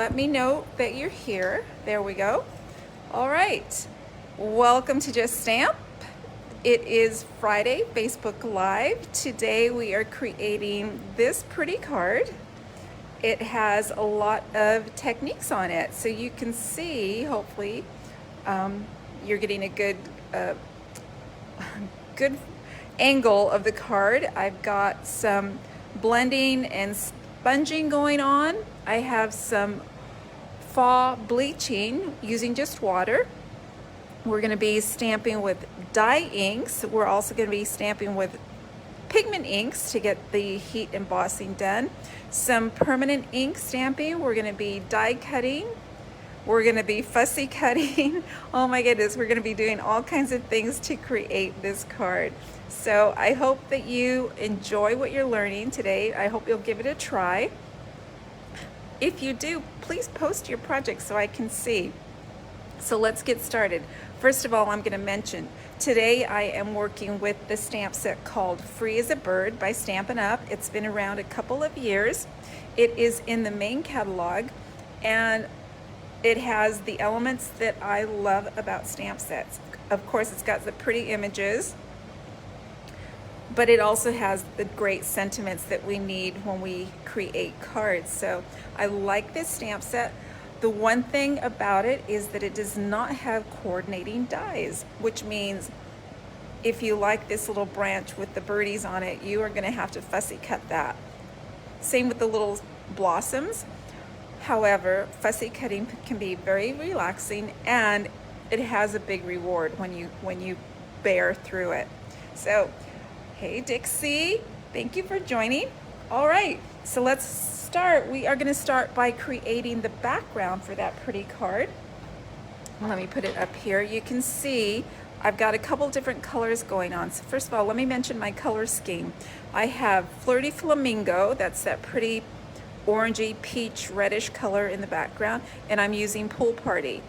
Let me know that you're here. There we go. All right. Welcome to Just Stamp. It is Friday, Facebook Live. Today we are creating this pretty card. It has a lot of techniques on it, so you can see, hopefully, you're getting a good angle of the card. I've got some blending and sponging going on. I have some faux bleaching using just water. We're going to be stamping with dye inks. We're also going to be stamping with pigment inks to get the heat embossing done. Some permanent ink stamping. We're going to be die cutting. We're going to be fussy cutting. Oh my goodness, we're going to be doing all kinds of things to create this card. So I hope that you enjoy what you're learning today. I hope you'll give it a try. If you do, please post your project so I can see. So let's get started. First of all, I'm going to mention today I am working with the stamp set called Free as a Bird by Stampin' Up. It's been around a couple of years. It is in the main catalog, and it has the elements that I love about stamp sets. Of course, it's got the pretty images, but it also has the great sentiments that we need when we create cards. So I like this stamp set. The one thing about it is that it does not have coordinating dies, which means if you like this little branch with the birdies on it, you are going to have to fussy cut that. Same with the little blossoms. However, fussy cutting can be very relaxing, and it has a big reward when you bear through it. So, hey Dixie, thank you for joining. All right, so let's start. We are going to start by creating the background for that pretty card. Let me put it up here. You can see I've got a couple different colors going on. So first of all, let me mention my color scheme. I have Flirty Flamingo, that's that pretty orangey peach reddish color in the background, and I'm using Pool Party.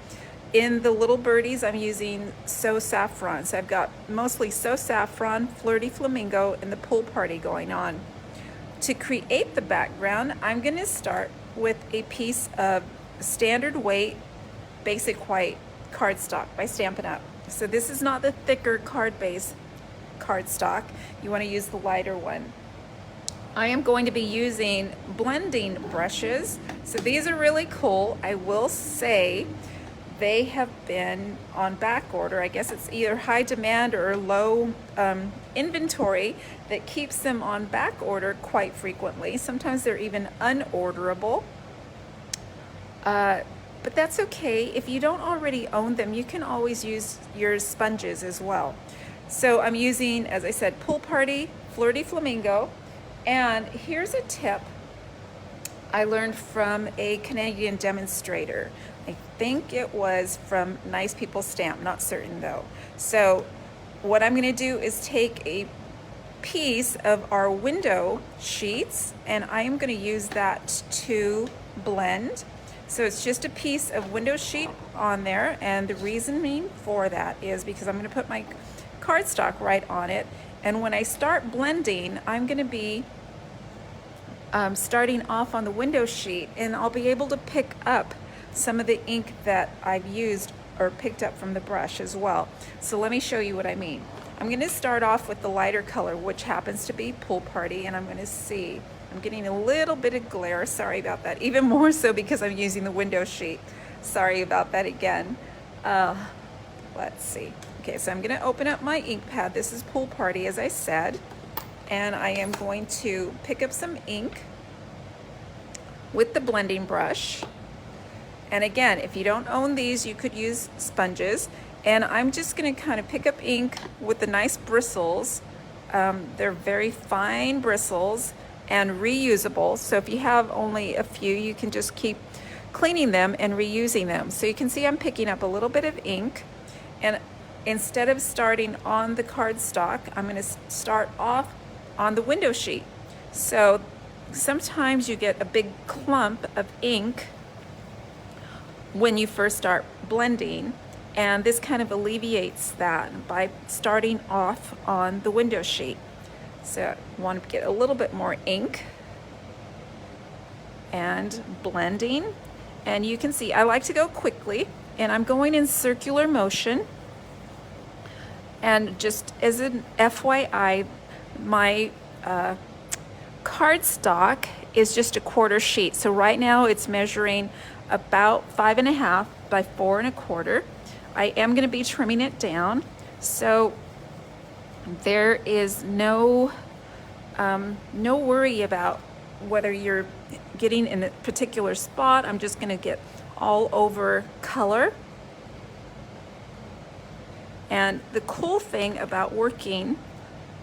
In the little birdies, I'm using So Saffron. So I've got mostly So Saffron, Flirty Flamingo, and the Pool Party going on. To create the background, I'm going to start with a piece of standard weight basic white cardstock by Stampin' Up. So this is not the thicker card base cardstock. You want to use the lighter one. I am going to be using blending brushes. So these are really cool. I will say they have been on back order. I guess it's either high demand or low inventory that keeps them on back order quite frequently. Sometimes they're even unorderable. But that's okay. If you don't already own them, you can always use your sponges as well. So I'm using, as I said, Pool Party, Flirty Flamingo, and here's a tip I learned from a Canadian demonstrator. I think it was from Nice People Stamp, not certain though. So what I'm going to do is take a piece of our window sheets, and I am going to use that to blend. So it's just a piece of window sheet on there, and the reasoning for that is because I'm going to put my cardstock right on it, and when I start blending, I'm going to be starting off on the window sheet, and I'll be able to pick up some of the ink that I've used or picked up from the brush as well. So let me show you what I mean. I'm going to start off with the lighter color, which happens to be Pool Party, and I'm going to see. I'm getting a little bit of glare. Sorry about that. Even more so because I'm using the window sheet. Sorry about that again. Let's see. Okay, so I'm going to open up my ink pad. This is Pool Party, as I said. And I am going to pick up some ink with the blending brush. And again, if you don't own these, you could use sponges. And I'm just going to kind of pick up ink with the nice bristles. They're very fine bristles and reusable. So if you have only a few, you can just keep cleaning them and reusing them. So you can see I'm picking up a little bit of ink, and instead of starting on the cardstock, I'm going to start off on the window sheet. So sometimes you get a big clump of ink when you first start blending, and this kind of alleviates that by starting off on the window sheet. So I want to get a little bit more ink and blending. And you can see I like to go quickly, and I'm going in circular motion. And just as an FYI, my cardstock is just a 1/4 sheet. So right now it's measuring about 5.5 by 4 1/4. I am going to be trimming it down, so there is no worry about whether you're getting in a particular spot. I'm just going to get all over color. And the cool thing about working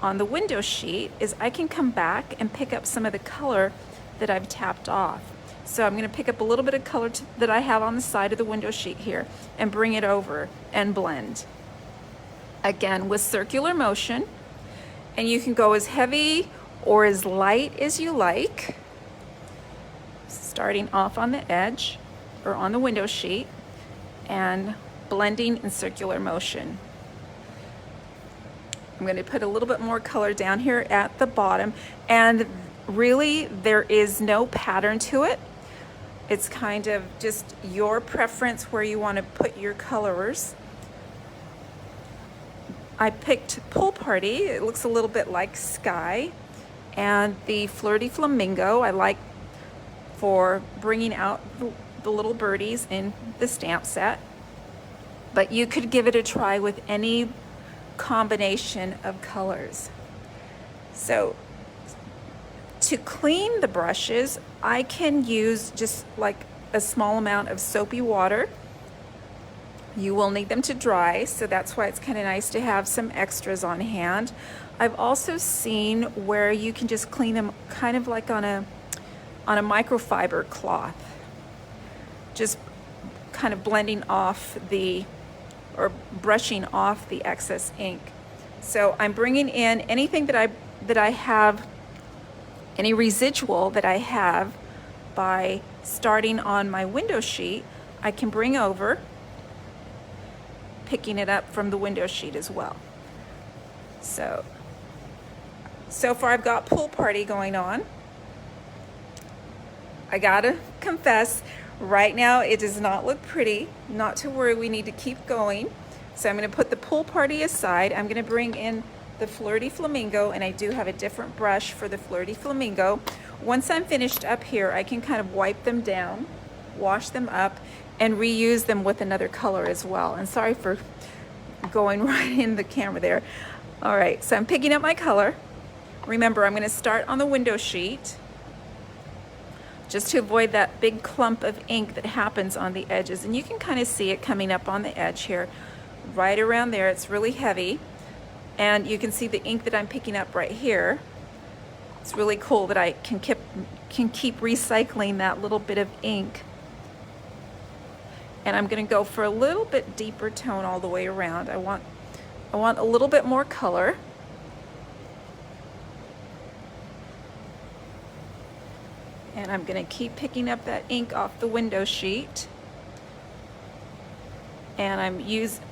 on the window sheet is I can come back and pick up some of the color that I've tapped off. So I'm going to pick up a little bit of color that I have on the side of the window sheet here and bring it over and blend. Again, with circular motion, and you can go as heavy or as light as you like, starting off on the edge or on the window sheet and blending in circular motion. I'm going to put a little bit more color down here at the bottom, and really there is no pattern to it. It's kind of just your preference where you want to put your colors. I picked Pool Party. It looks a little bit like sky, and the Flirty Flamingo I like for bringing out the little birdies in the stamp set. But you could give it a try with any combination of colors. So to clean the brushes, I can use just like a small amount of soapy water. You will need them to dry, so that's why it's kind of nice to have some extras on hand. I've also seen where you can just clean them kind of like on a microfiber cloth, just kind of blending off or brushing off the excess ink. So I'm bringing in anything that I have, any residual that I have by starting on my window sheet, I can bring over, picking it up from the window sheet as well. So far I've got Pool Party going on. I gotta confess, right now it does not look pretty. Not to worry, we need to keep going. So I'm going to put the Pool Party aside. I'm going to bring in the Flirty Flamingo, and I do have a different brush for the Flirty Flamingo. Once I'm finished up here, I can kind of wipe them down, wash them up, and reuse them with another color as well. And sorry for going right in the camera there. All right, so I'm picking up my color. Remember, I'm going to start on the window sheet, just to avoid that big clump of ink that happens on the edges. And you can kind of see it coming up on the edge here, right around there. It's really heavy. And you can see the ink that I'm picking up right here. It's really cool that I can keep recycling that little bit of ink. And I'm going to go for a little bit deeper tone all the way around. I want a little bit more color. And I'm going to keep picking up that ink off the window sheet. And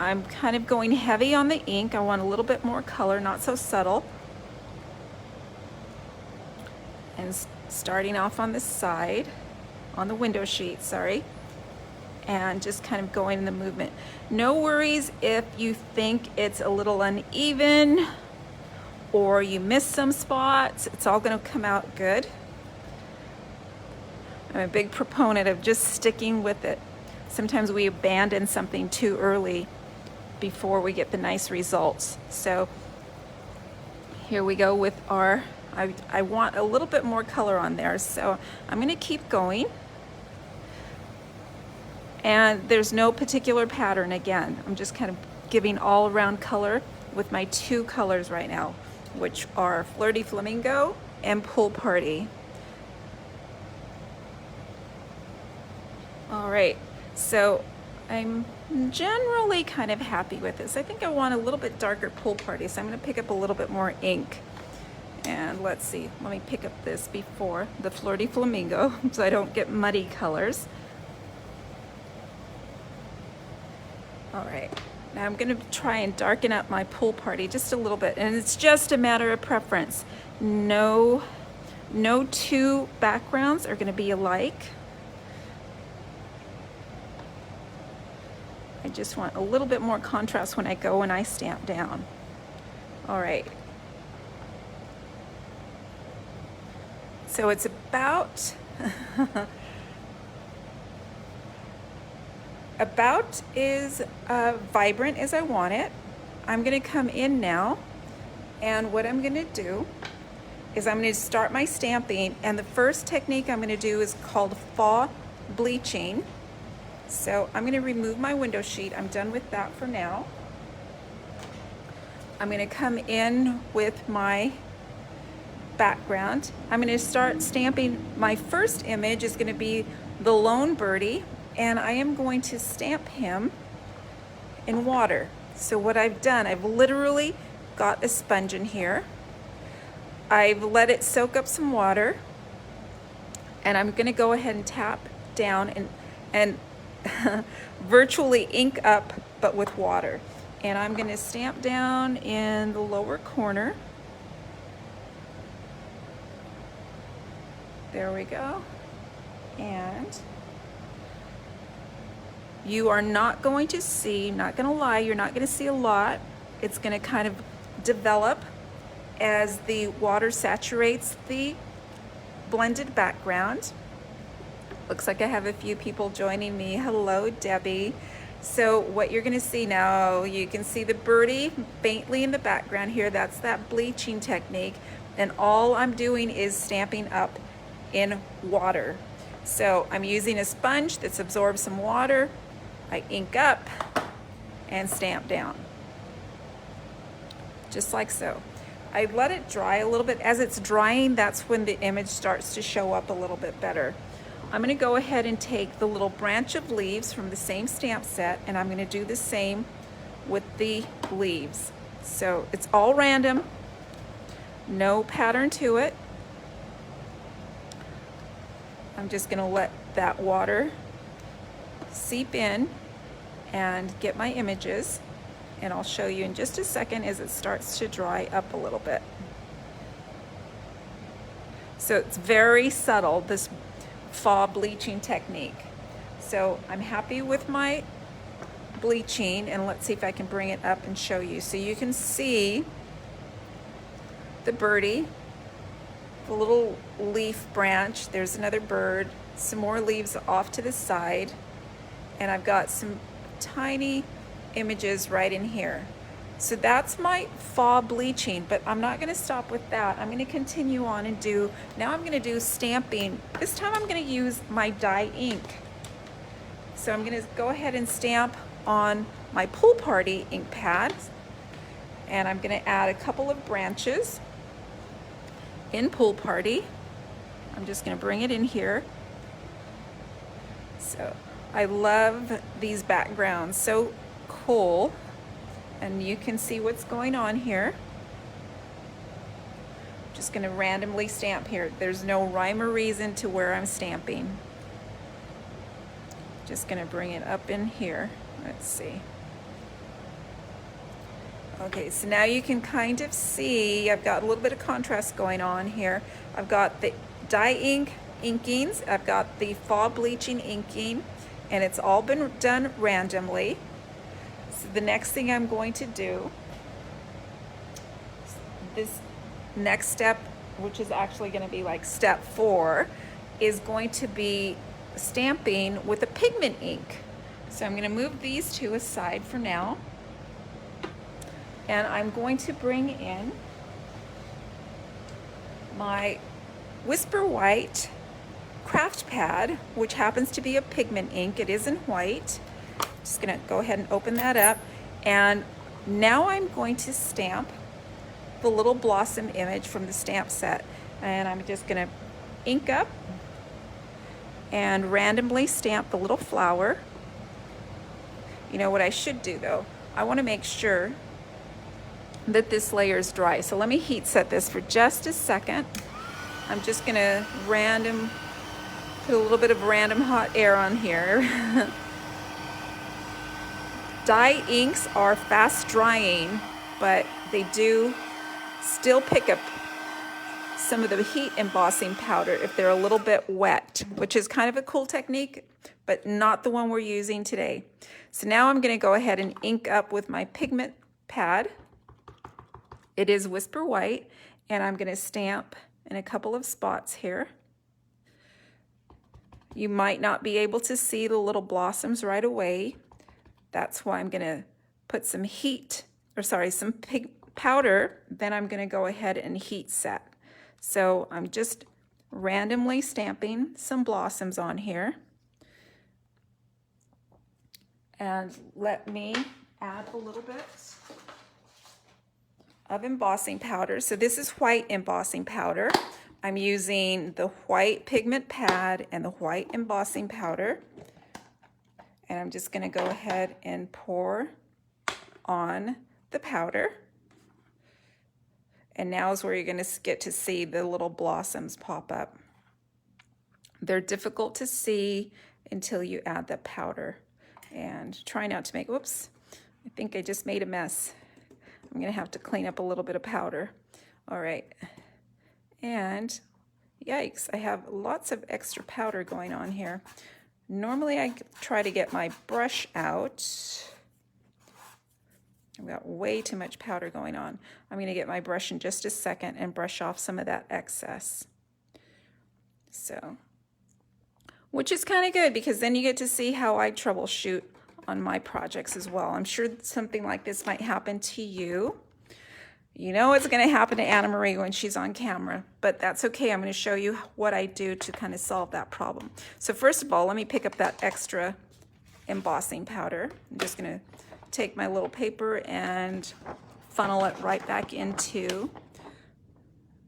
I'm kind of going heavy on the ink. I want a little bit more color, not so subtle. And starting off on the side, on the window sheet, sorry. And just kind of going in the movement. No worries if you think it's a little uneven or you miss some spots. It's all going to come out good. I'm a big proponent of just sticking with it. Sometimes we abandon something too early before we get the nice results. So here we go with our, I want a little bit more color on there, so I'm going to keep going. And there's no particular pattern again. I'm just kind of giving all around color with my two colors right now, which are Flirty Flamingo and Pool Party. All right, so I'm generally kind of happy with this. I think I want a little bit darker Pool Party, so I'm going to pick up a little bit more ink. And let's see, let me pick up this before the Flirty Flamingo so I don't get muddy colors. All right, now I'm going to try and darken up my Pool Party just a little bit, and it's just a matter of preference. No two backgrounds are going to be alike. I just want a little bit more contrast when I go and I stamp down. All right. So it's about about as vibrant as I want it. I'm going to come in now, and what I'm going to do is I'm going to start my stamping, and the first technique I'm going to do is called fall bleaching. So I'm going to remove my window sheet. I'm done with that for now. I'm going to come in with my background. I'm going to start stamping. My first image is going to be the lone birdie, and I am going to stamp him in water. So what I've done, I've literally got a sponge in here. I've let it soak up some water, and I'm going to go ahead and tap down and virtually ink up, but with water. And I'm going to stamp down in the lower corner. There we go. And you are not going to see, not going to lie, you're not going to see a lot. It's going to kind of develop as the water saturates the blended background. Looks like I have a few people joining me. Hello, Debbie. So what you're going to see now, you can see the birdie faintly in the background here. That's that bleaching technique. And all I'm doing is stamping up in water. So I'm using a sponge that's absorbed some water. I ink up and stamp down, just like so. I let it dry a little bit. As it's drying, that's when the image starts to show up a little bit better. I'm going to go ahead and take the little branch of leaves from the same stamp set, and I'm going to do the same with the leaves. So it's all random, no pattern to it. I'm just going to let that water seep in and get my images, and I'll show you in just a second as it starts to dry up a little bit. So it's very subtle, this fall bleaching technique. So I'm happy with my bleaching, and let's see if I can bring it up and show you. So you can see the birdie, the little leaf branch, there's another bird, some more leaves off to the side, and I've got some tiny images right in here. So that's my fall bleaching, but I'm not going to stop with that. I'm going to continue on and now I'm going to do stamping. This time I'm going to use my dye ink. So I'm going to go ahead and stamp on my Pool Party ink pad, and I'm going to add a couple of branches in Pool Party. I'm just going to bring it in here. So I love these backgrounds, so cool. And you can see what's going on here. Just going to randomly stamp here. There's no rhyme or reason to where I'm stamping. Just going to bring it up in here. Let's see. Okay, so now you can kind of see I've got a little bit of contrast going on here. I've got the dye ink inkings, I've got the fall bleaching inking, and it's all been done randomly. So the next thing I'm going to do, this next step, which is actually going to be like step 4, is going to be stamping with a pigment ink. So I'm going to move these two aside for now, and I'm going to bring in my Whisper White craft pad, which happens to be a pigment ink. It is in white. Just going to go ahead and open that up, and now I'm going to stamp the little blossom image from the stamp set, and I'm just going to ink up and randomly stamp the little flower. You know what I should do though, I want to make sure that this layer is dry, so let me heat set this for just a second. I'm just going to put a little bit of random hot air on here. Dye inks are fast drying, but they do still pick up some of the heat embossing powder if they're a little bit wet, which is kind of a cool technique. but not the one we're using today. So now I'm going to go ahead and ink up with my pigment pad. It is Whisper White, and I'm going to stamp in a couple of spots here. You might not be able to see the little blossoms right away. That's why I'm going to put some some pig powder, then I'm going to go ahead and heat set. So I'm just randomly stamping some blossoms on here. And let me add a little bit of embossing powder. So this is white embossing powder. I'm using the white pigment pad and the white embossing powder. And I'm just going to go ahead and pour on the powder. And now is where you're going to get to see the little blossoms pop up. They're difficult to see until you add the powder. And try not to make, whoops, I think I just made a mess. I'm going to have to clean up a little bit of powder. All right. And yikes, I have lots of extra powder going on here. Normally I try to get my brush out. I've got way too much powder going on. I'm going to get my brush in just a second and brush off some of that excess. So, which is kind of good because then you get to see how I troubleshoot on my projects as well. I'm sure something like this might happen to you. You know it's going to happen to Anna Marie when she's on camera, but that's okay. I'm going to show you what I do to kind of solve that problem. So first of all, let me pick up that extra embossing powder. I'm just going to take my little paper and funnel it right back into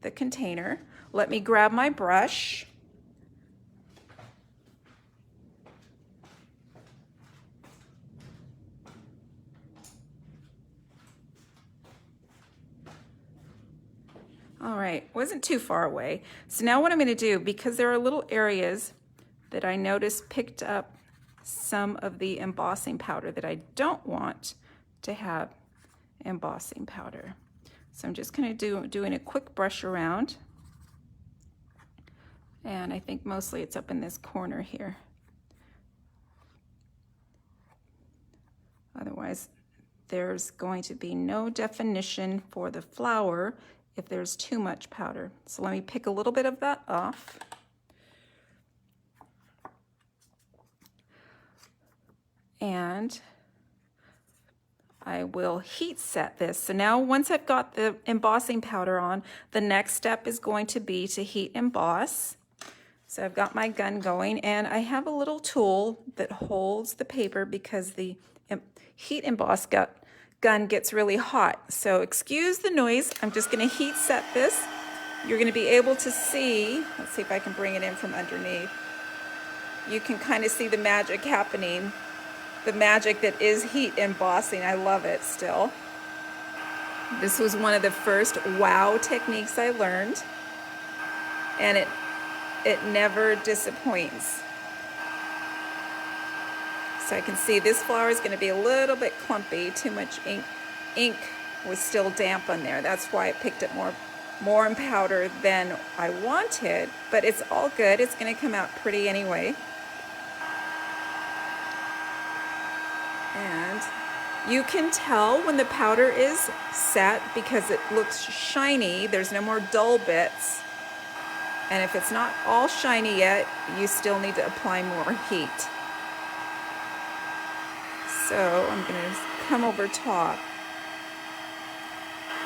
the container. Let me grab my brush. All right, wasn't too far away. So now what I'm going to do, because there are little areas that I noticed picked up some of the embossing powder that I don't want to have embossing powder. So I'm just going to doing a quick brush around. And I think mostly it's up in this corner here. Otherwise, there's going to be no definition for the flower if there's too much powder. So let me pick a little bit of that off. And I will heat set this. So now once I've got the embossing powder on, the next step is going to be to heat emboss. So I've got my gun going and I have a little tool that holds the paper because the heat emboss gun gets really hot. So excuse the noise. I'm just going to heat set this. You're going to be able to see, let's see if I can bring it in from underneath. You can kind of see the magic happening. The magic that is heat embossing. I love it still. This was one of the first wow techniques I learned, and it never disappoints. So I can see this flower is going to be a little bit clumpy. Too much ink was still damp on there. That's why it picked up more in powder than I wanted, but it's all good. It's going to come out pretty anyway. And you can tell when the powder is set because it looks shiny. There's no more dull bits. And if it's not all shiny yet, you still need to apply more heat. So I'm going to come over top.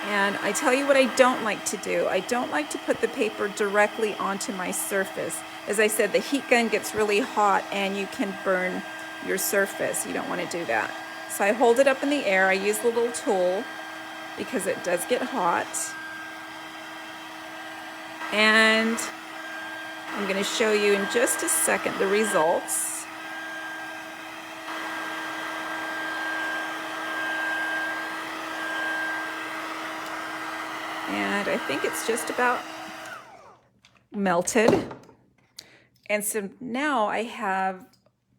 And I tell you what I don't like to do. I don't like to put the paper directly onto my surface. As I said, the heat gun gets really hot and you can burn your surface. You don't want to do that. So I hold it up in the air. I use the little tool because it does get hot. And I'm going to show you in just a second the results. And I think it's just about melted. And so now I have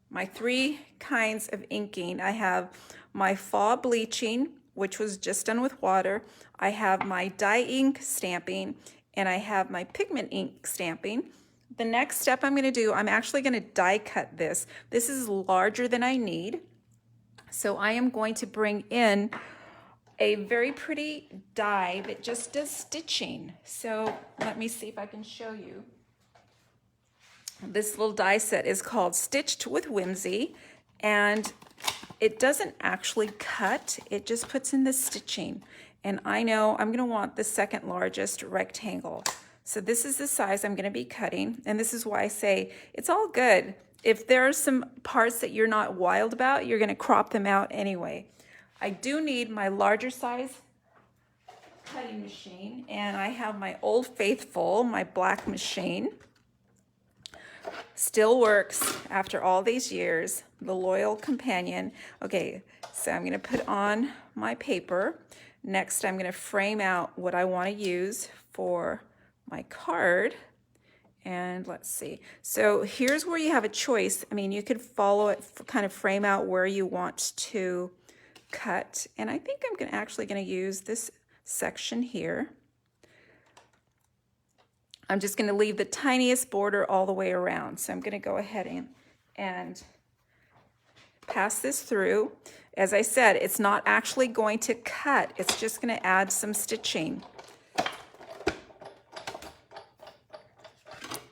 my three kinds of inking. I have my fall bleaching, which was just done with water. I have my dye ink stamping, and I have my pigment ink stamping. The next step I'm going to do, I'm actually going to die cut this. This is larger than I need. So I am going to bring in a very pretty die that just does stitching. So let me see if I can show you. This little die set is called Stitched with Whimsy, and it doesn't actually cut, it just puts in the stitching. And I know I'm going to want the second largest rectangle. So this is the size I'm going to be cutting, and this is why I say it's all good. If there are some parts that you're not wild about, you're going to crop them out anyway. I do need my larger size cutting machine, and I have my Old Faithful, my black machine. Still works after all these years, the loyal companion. Okay, so I'm going to put on my paper. Next, I'm going to frame out what I want to use for my card. And let's see. So here's where you have a choice. I mean, you could follow it, kind of frame out where you want to cut. And I think I'm actually going to use this section here. I'm just going to leave the tiniest border all the way around. So I'm going to go ahead and pass this through. As I said, it's not actually going to cut. It's just going to add some stitching.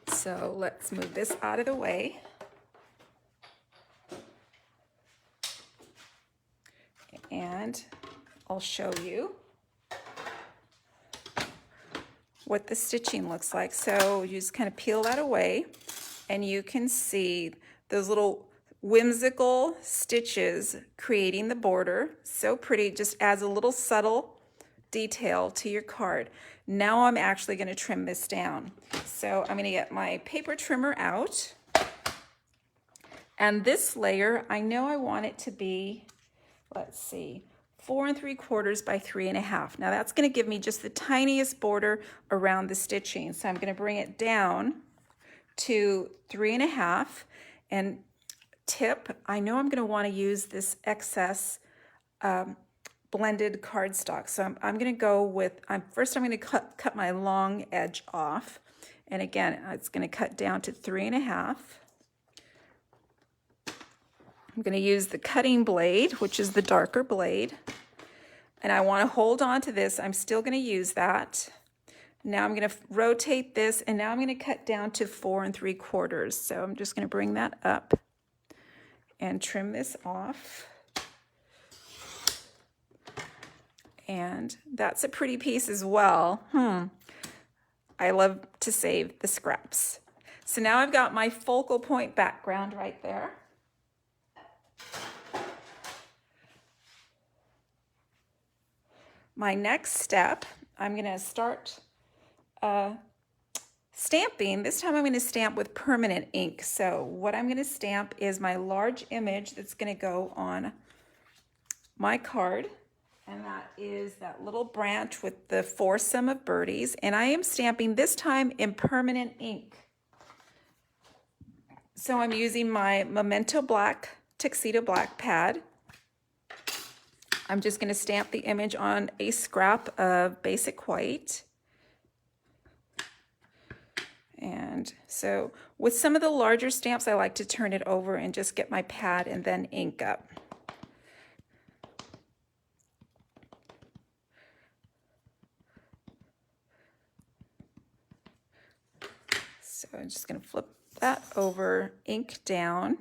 So let's move this out of the way. And I'll show you what the stitching looks like. So you just kind of peel that away, and you can see those little whimsical stitches creating the border. So pretty, just adds a little subtle detail to your card. Now I'm actually going to trim this down. So I'm going to get my paper trimmer out. And this layer, I know I want it to be, let's see, 4 3/4 by 3 1/2. Now that's going to give me just the tiniest border around the stitching. So I'm going to bring it down to 3 1/2 and tip. I know I'm going to want to use this excess blended cardstock. So I'm going to go with, first I'm going to cut my long edge off. And again, it's going to cut down to 3 1/2. I'm going to use the cutting blade, which is the darker blade. And I want to hold on to this. I'm still going to use that. Now I'm going to rotate this, and now I'm going to cut down to 4 3/4. So I'm just going to bring that up and trim this off. And that's a pretty piece as well. I love to save the scraps. So now I've got my focal point background right there. My next step, I'm going to start stamping. This time I'm going to stamp with permanent ink. So what I'm going to stamp is my large image that's going to go on my card. And that is that little branch with the foursome of birdies. And I am stamping this time in permanent ink. So I'm using my Memento Black, Tuxedo Black pad. I'm just going to stamp the image on a scrap of basic white. And so with some of the larger stamps, I like to turn it over and just get my pad and then ink up. So I'm just going to flip that over, ink down,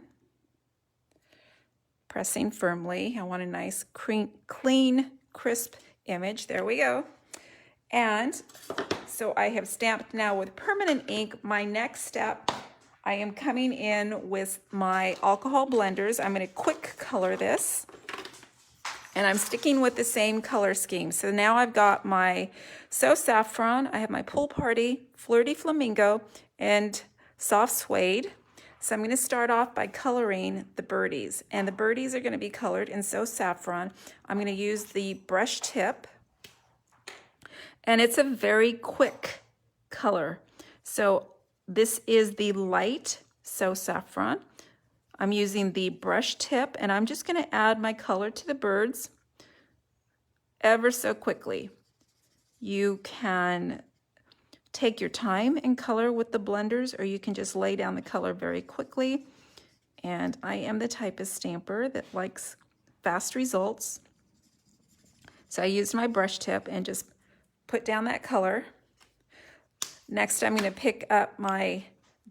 pressing firmly. I want a nice clean, crisp image. There we go. And so I have stamped now with permanent ink. My next step, I am coming in with my alcohol blenders. I'm going to quick color this. And I'm sticking with the same color scheme. So now I've got my So Saffron, I have my Pool Party, Flirty Flamingo, and Soft Suede. So I'm going to start off by coloring the birdies. And the birdies are going to be colored in So Saffron. I'm going to use the brush tip. And it's a very quick color. So this is the light So Saffron. I'm using the brush tip, and I'm just going to add my color to the birds ever so quickly. You can take your time and color with the blenders, or you can just lay down the color very quickly. And I am the type of stamper that likes fast results. So I used my brush tip and just put down that color. Next, I'm going to pick up my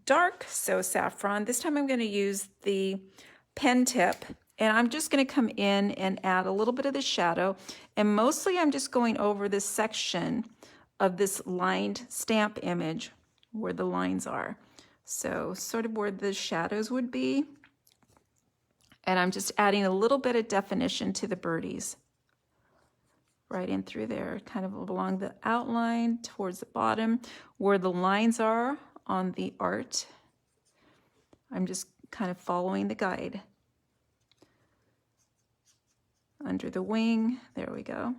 dark So Saffron. This time I'm going to use the pen tip, and I'm just going to come in and add a little bit of the shadow. And mostly I'm just going over this section of this lined stamp image where the lines are. So sort of where the shadows would be. And I'm just adding a little bit of definition to the birdies. Right in through there, kind of along the outline towards the bottom where the lines are on the art. I'm just kind of following the guide. Under the wing, there we go.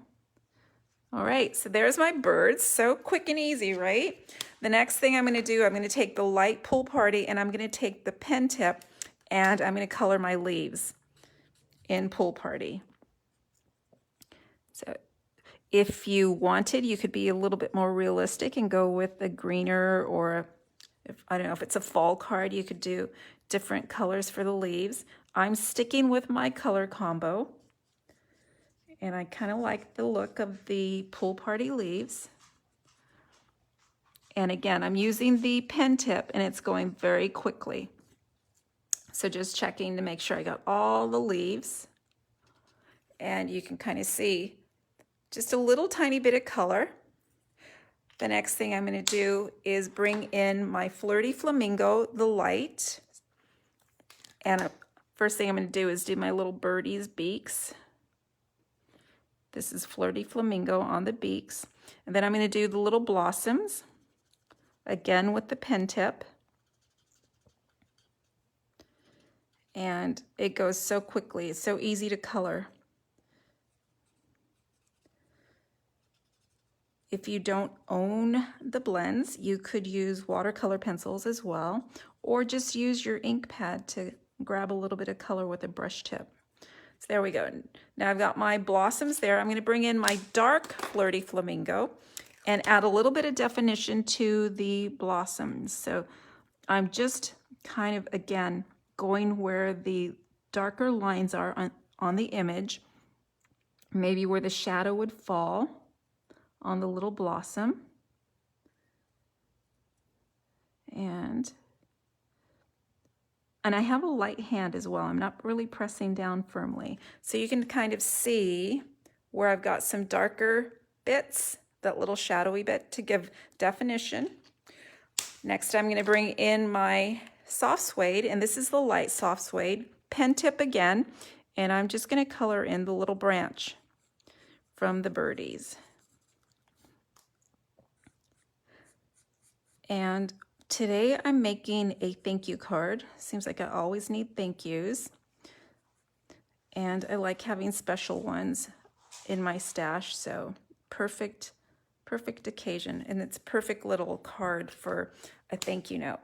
All right, so there's my birds. So quick and easy, right? The next thing I'm gonna do, I'm gonna take the light Pool Party and I'm gonna take the pen tip and I'm gonna color my leaves in Pool Party. So if you wanted, you could be a little bit more realistic and go with a greener, or if, I don't know, if it's a fall card, you could do different colors for the leaves. I'm sticking with my color combo, and I kind of like the look of the Pool Party leaves. And again, I'm using the pen tip and it's going very quickly. So just checking to make sure I got all the leaves. And you can kind of see just a little tiny bit of color. The next thing I'm going to do is bring in my Flirty Flamingo, the light. And first thing I'm going to do is do my little birdie's beaks. This is Flirty Flamingo on the beaks. And then I'm going to do the little blossoms, again with the pen tip. And it goes so quickly, it's so easy to color. If you don't own the blends, you could use watercolor pencils as well, or just use your ink pad to grab a little bit of color with a brush tip. So there we go. Now I've got my blossoms there. I'm going to bring in my dark Flirty Flamingo and add a little bit of definition to the blossoms. So I'm just kind of, again, going where the darker lines are on the image, maybe where the shadow would fall on the little blossom. And I have a light hand as well. I'm not really pressing down firmly. So you can kind of see where I've got some darker bits, that little shadowy bit to give definition. Next, I'm going to bring in my soft suede, and this is the light soft suede, pen tip again, and I'm just going to color in the little branch from the birdies. And today I'm making a thank you card. Seems like I always need thank yous. And I like having special ones in my stash, so perfect occasion. And it's a perfect little card for a thank you note.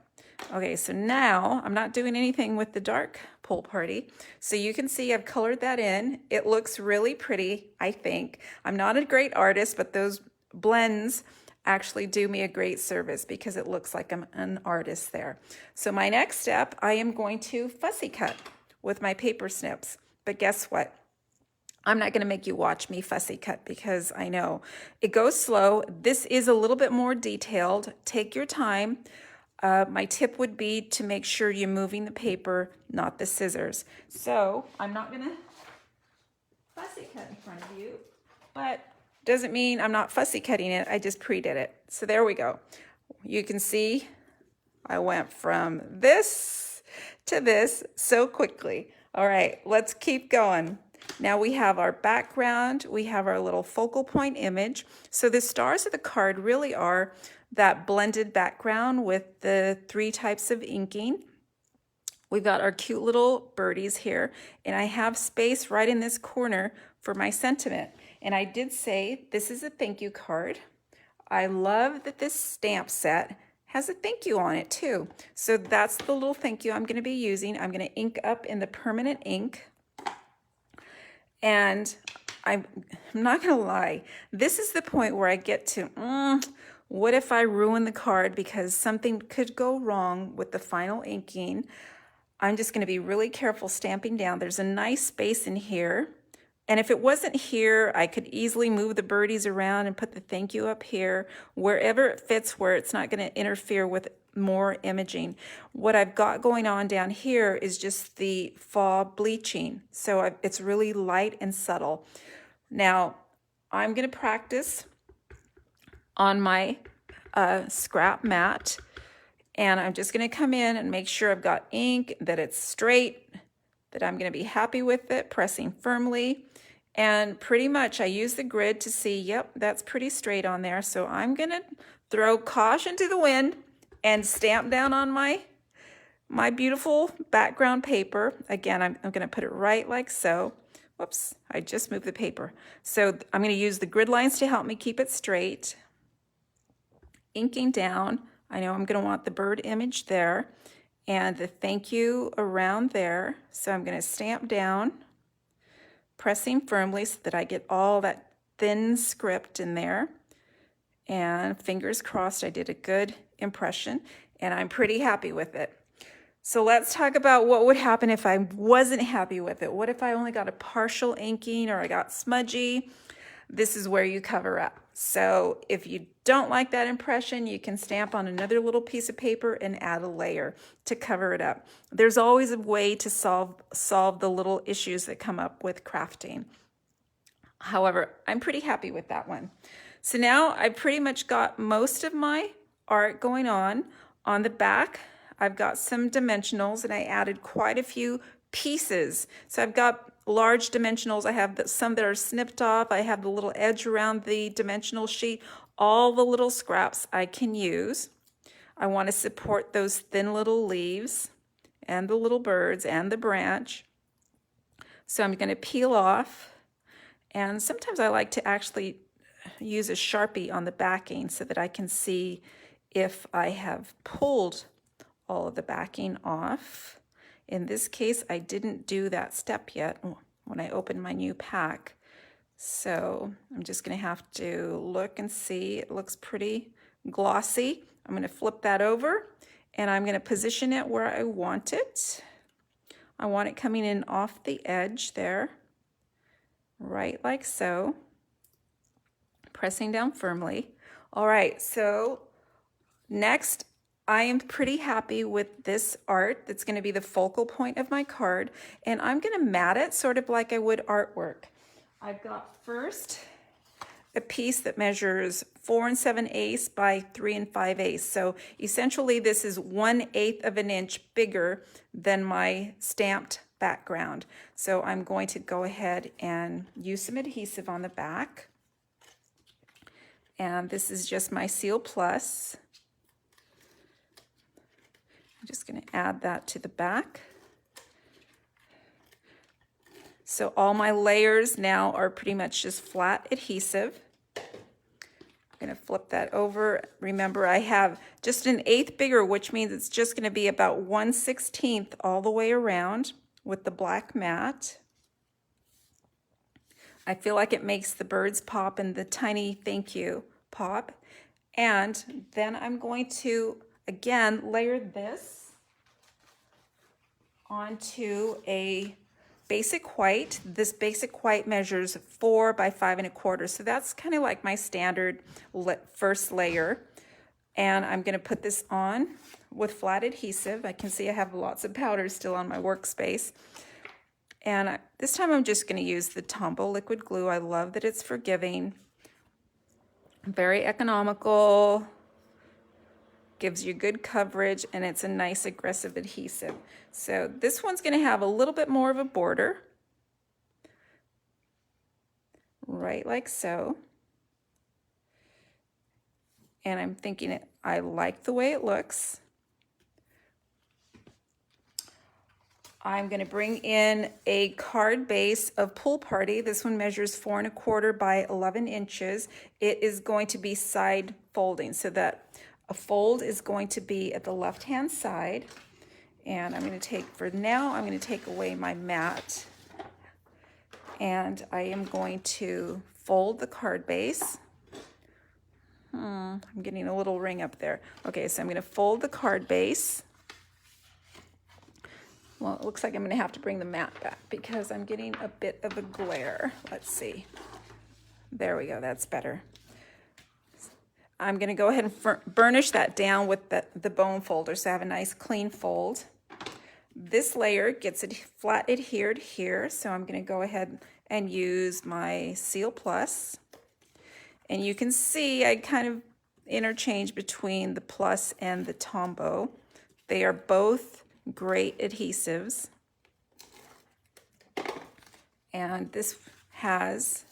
Okay, so now I'm not doing anything with the dark Pool Party. So you can see I've colored that in. It looks really pretty, I think. I'm not a great artist, but those blends actually do me a great service because it looks like I'm an artist there. So my next step, I am going to fussy cut with my paper snips. But guess what? I'm not going to make you watch me fussy cut because I know it goes slow. This is a little bit more detailed. Take your time. My tip would be to make sure you're moving the paper, not the scissors. So I'm not going to fussy cut in front of you, but doesn't mean I'm not fussy cutting it. I just pre-did it. So there we go. You can see I went from this to this so quickly. All right, let's keep going. Now we have our background. We have our little focal point image. So the stars of the card really are that blended background with the 3 types of inking. We've got our cute little birdies here, and I have space right in this corner for my sentiment. And I did say this is a thank you card. I love that this stamp set has a thank you on it too. So that's the little thank you I'm going to be using. I'm going to ink up in the permanent ink. And I'm not going to lie, this is the point where I get to, What if I ruin the card because something could go wrong with the final inking? I'm just going to be really careful stamping down. There's a nice space in here. And if it wasn't here, I could easily move the birdies around and put the thank you up here, wherever it fits, where it's not going to interfere with more imaging. What I've got going on down here is just the fall bleaching. So it's really light and subtle. Now, I'm going to practice on my scrap mat. And I'm just going to come in and make sure I've got ink, that it's straight, that I'm going to be happy with it, pressing firmly. And pretty much I use the grid to see, yep, that's pretty straight on there. So I'm going to throw caution to the wind and stamp down on my beautiful background paper. Again, I'm going to put it right like so. Whoops, I just moved the paper. So I'm going to use the grid lines to help me keep it straight. Inking down. I know I'm going to want the bird image there and the thank you around there. So I'm going to stamp down, pressing firmly so that I get all that thin script in there. And fingers crossed I did a good impression, and I'm pretty happy with it. So let's talk about what would happen if I wasn't happy with it. What if I only got a partial inking or I got smudgy? This is where you cover up. So if you don't like that impression, you can stamp on another little piece of paper and add a layer to cover it up. There's always a way to solve the little issues that come up with crafting. However, I'm pretty happy with that one. So now I pretty much got most of my art going on. On the back, I've got some dimensionals, and I added quite a few pieces. So I've got large dimensionals. I have some that are snipped off. I have the little edge around the dimensional sheet. All the little scraps I can use. I want to support those thin little leaves and the little birds and the branch. So I'm going to peel off. And sometimes I like to actually use a Sharpie on the backing so that I can see if I have pulled all of the backing off. In this case, I didn't do that step yet when I opened my new pack. So I'm just going to have to look and see. It looks pretty glossy. I'm going to flip that over, and I'm going to position it where I want it. I want it coming in off the edge there, right like so. Pressing down firmly. All right, so next, I am pretty happy with this art. That's going to be the focal point of my card, and I'm going to mat it sort of like I would artwork. I've got first a piece that measures 4 7/8 by 3 5/8. So essentially this is 1/8 of an inch bigger than my stamped background. So I'm going to go ahead and use some adhesive on the back. And this is just my Seal Plus. I'm just going to add that to the back. So all my layers now are pretty much just flat adhesive. I'm going to flip that over. Remember, I have just an 1/8 bigger, which means it's just going to be about 1/16 all the way around with the black mat. I feel like it makes the birds pop and the tiny thank you pop. And then I'm going to, again, layer this onto a basic white. This basic white measures 4 by 5 1/4. So that's kind of like my standard first layer. And I'm going to put this on with flat adhesive. I can see I have lots of powder still on my workspace. And this time I'm just going to use the Tombow liquid glue. I love that it's forgiving, very economical, gives you good coverage, and it's a nice aggressive adhesive. So this one's going to have a little bit more of a border, right like so. And I'm thinking I like the way it looks. I'm going to bring in a card base of Pool Party. This one measures 4 1/4 by 11 inches. It is going to be side folding, so that a fold is going to be at the left-hand side. And I'm going to take, for now, I'm going to take away my mat. And I am going to fold the card base. I'm getting a little ring up there. Okay, so I'm going to fold the card base. Well, it looks like I'm going to have to bring the mat back because I'm getting a bit of a glare. Let's see. There we go. That's better. I'm going to go ahead and burnish that down with the bone folder so I have a nice clean fold. This layer gets it flat adhered here, so I'm going to go ahead and use my Seal Plus. And you can see I kind of interchange between the Plus and the Tombow. They are both great adhesives. And this has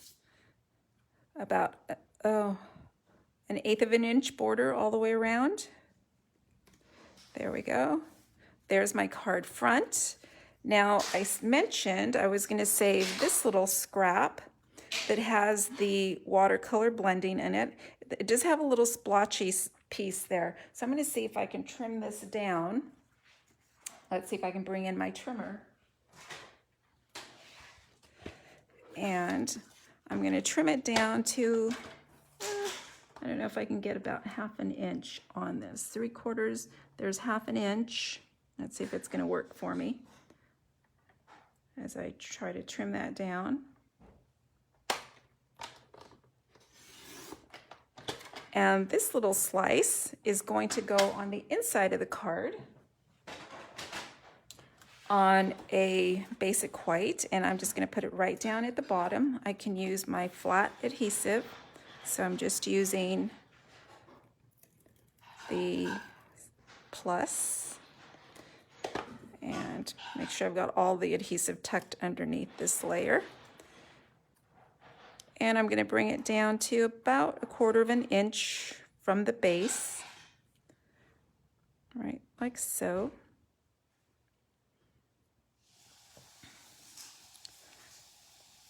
about, an 1/8 of an inch border all the way around. There we go. There's my card front. Now, I mentioned I was going to save this little scrap that has the watercolor blending in it. It does have a little splotchy piece there. So I'm going to see if I can trim this down. Let's see if I can bring in my trimmer. And I'm going to trim it down to, I don't know if I can get about 1/2 inch on this. 3/4, there's 1/2 inch. Let's see if it's going to work for me as I try to trim that down. And this little slice is going to go on the inside of the card on a basic white, and I'm just going to put it right down at the bottom. I can use my flat adhesive, so I'm just using the Plus, and make sure I've got all the adhesive tucked underneath this layer. And I'm going to bring it down to about 1/4 of an inch from the base, right like so.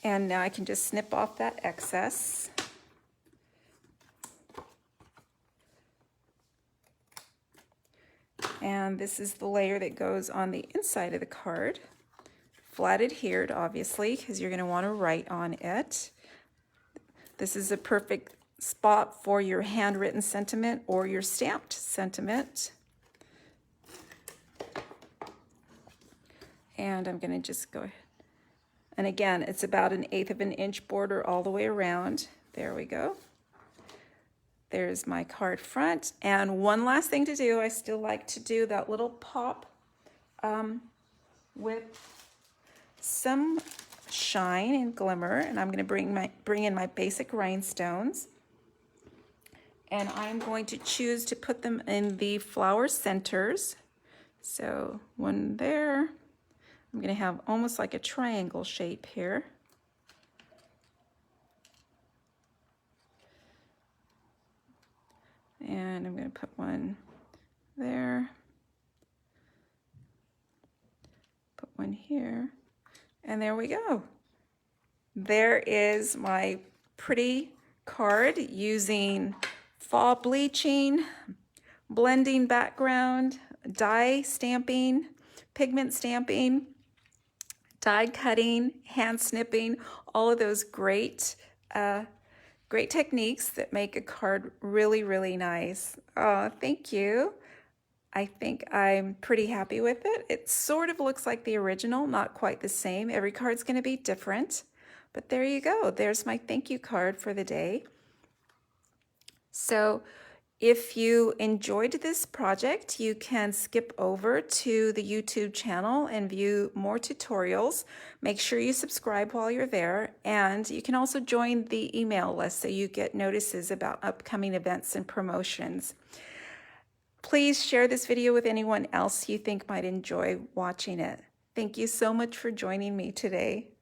And now I can just snip off that excess. And this is the layer that goes on the inside of the card. Flat adhered, obviously, because you're going to want to write on it. This is a perfect spot for your handwritten sentiment or your stamped sentiment. And I'm going to just go ahead. And again, it's about 1/8 of an inch border all the way around. There we go. There's my card front. And one last thing to do, I still like to do that little pop with some shine and glimmer. And I'm going to bring in my basic rhinestones. And I'm going to choose to put them in the flower centers. So one there. I'm going to have almost like a triangle shape here. And I'm going to put one there. Put one here. And there we go. There is my pretty card using fall bleaching, blending background, dye stamping, pigment stamping, die cutting, hand snipping, all of those great techniques that make a card really, really nice. Oh, thank you. I think I'm pretty happy with it. It sort of looks like the original, not quite the same. Every card's going to be different, but there you go. There's my thank you card for the day. So if you enjoyed this project, you can skip over to the YouTube channel and view more tutorials. Make sure you subscribe while you're there, and you can also join the email list so you get notices about upcoming events and promotions. Please share this video with anyone else you think might enjoy watching it. Thank you so much for joining me today.